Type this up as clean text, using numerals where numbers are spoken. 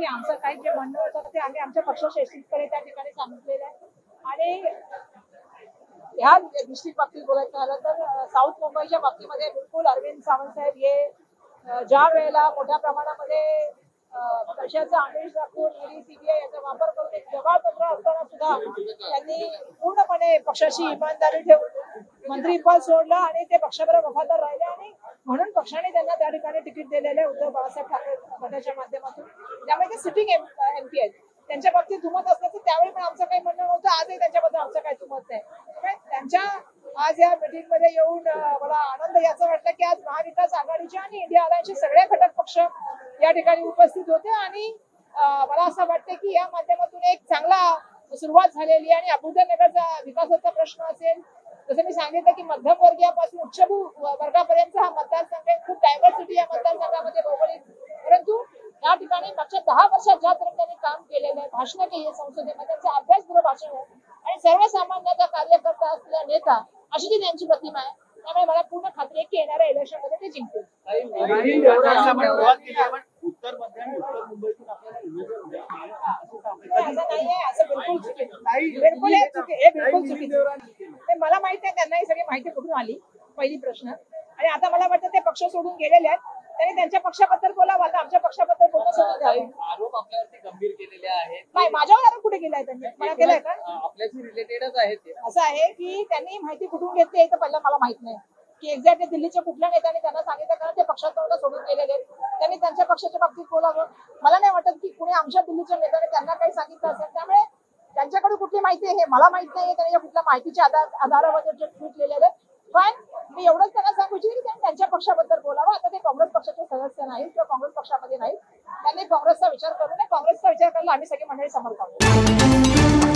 की आमचं काही जे म्हणणं होतं ते आम्ही आमच्या पक्षश्रेष्ठींकडे त्या ठिकाणी सांगितलेलं आहे. आणि ह्या डिस्ट्रिक्ट बाबतीत बोलायचं झालं तर साऊथ मुंबईच्या बाबतीमध्ये बिलकुल अरविंद सावंत साहेब हे ज्या वेळेला मोठ्या प्रमाणामध्ये पैशाचा आमिष दाखवून ईडी सीबीआय याचा वापर करून एक जबाबदार असताना सुद्धा त्यांनी पूर्णपणे पक्षाची इमानदारी ठेवून मंत्रीपद सोडलं आणि ते पक्षाबरोबर वफादार राहिले आणि म्हणून पक्षाने त्यांना त्या ठिकाणी तिकीट दिलेलं आहे उद्धव बाळासाहेब ठाकरे गटाच्या माध्यमातून. त्यामुळे ते सिटिंग एमपी आहेत. त्यांच्या बाबतीत दुमत असल्याचं त्यावेळी पण आमचं काही म्हणणं नव्हतं, आजही त्यांच्याबद्दल आमचं काही दुमत नाही. त्यामुळे त्यांच्या आज या मीटिंगमध्ये येऊन मला आनंद याचा वाटला की आज महाविकास आघाडीच्या आणि इंडिया अलायन्सचे सगळे घटक पक्ष या ठिकाणी उपस्थित होते आणि मला असं वाटतं की या माध्यमातून एक चांगला सुरुवात झालेली आहे. आणि अबुदनगरचा विकासाचा प्रश्न असेल, जसं मी सांगितलं की मध्यमवर्गीयापासून उच्चभू वर्गापर्यंत हा मतदारसंघ आहे. खूप डायव्हर्सिटी या मतदारसंघामध्ये भौगोलिक, परंतु या ठिकाणी मागच्या 10 वर्षात ज्या तऱ्हेने त्यांनी काम केलेलं आहे, भाषणं केली आहे संसदेमध्ये, त्यांचं अभ्यासपूर्ण भाषण आहे आणि सर्वसामान्यांचा कार्यकर्ता असलेला नेता अशी ती त्यांची प्रतिमा आहे. त्यामुळे मला पूर्ण खात्री आहे की येणाऱ्या इलेक्शन मध्ये ते जिंकतील. उत्तर मध्य आणि उत्तर मुंबईतून आपल्याला असं नाहीये, असं बिलकुल बिलकुल हे बिलकुल चुकीचं. मला माहिती आहे त्यांना ही सगळी माहिती कुठून आली, पहिली प्रश्न. आणि आता मला वाटतं ते पक्ष सोडून गेलेले आहेत, त्यांनी त्यांच्या पक्षाबद्दल बोलावं, आता आमच्या पक्षाबद्दल बोलणं सोडून द्यावं. आरोप आपल्यावरती गंभीर केलेले आहेत. नाही, माझ्यावर आरोप कुठे केलाय त्यांनी, मला केलाय का? आपल्याशी रिलेटेडच आहे ते. असं आहे की त्यांनी माहिती कुठून घेतली तर पहिला मला माहित नाही की एक्झॅक्टली दिल्लीच्या कुठल्या नेत्याने त्यांना सांगितलं, कारण ते पक्षात सोडून गेलेले आहेत. त्यांनी त्यांच्या पक्षाच्या बाबतीत बोलावं. मला नाही वाटत की कुणी आमच्या दिल्लीच्या नेत्याने त्यांना काही सांगितलं असेल. त्यामुळे त्यांच्याकडे कुठली माहिती आहे हे मला माहित नाहीये, त्यांनी कुठल्या माहितीच्या आधारावर जे ट्विट लिहिलेले. पण मी एवढंच त्यांना सांगू इच्छिते की त्यांनी त्यांच्या पक्षाबद्दल बोलावं. आता ते काँग्रेस पक्षाचे सदस्य नाहीत किंवा काँग्रेस पक्षामध्ये नाहीत, त्यांनी काँग्रेसचा विचार करू नये. काँग्रेसचा विचार करायला आम्ही सगळी मंडळी समर्थ आहोत.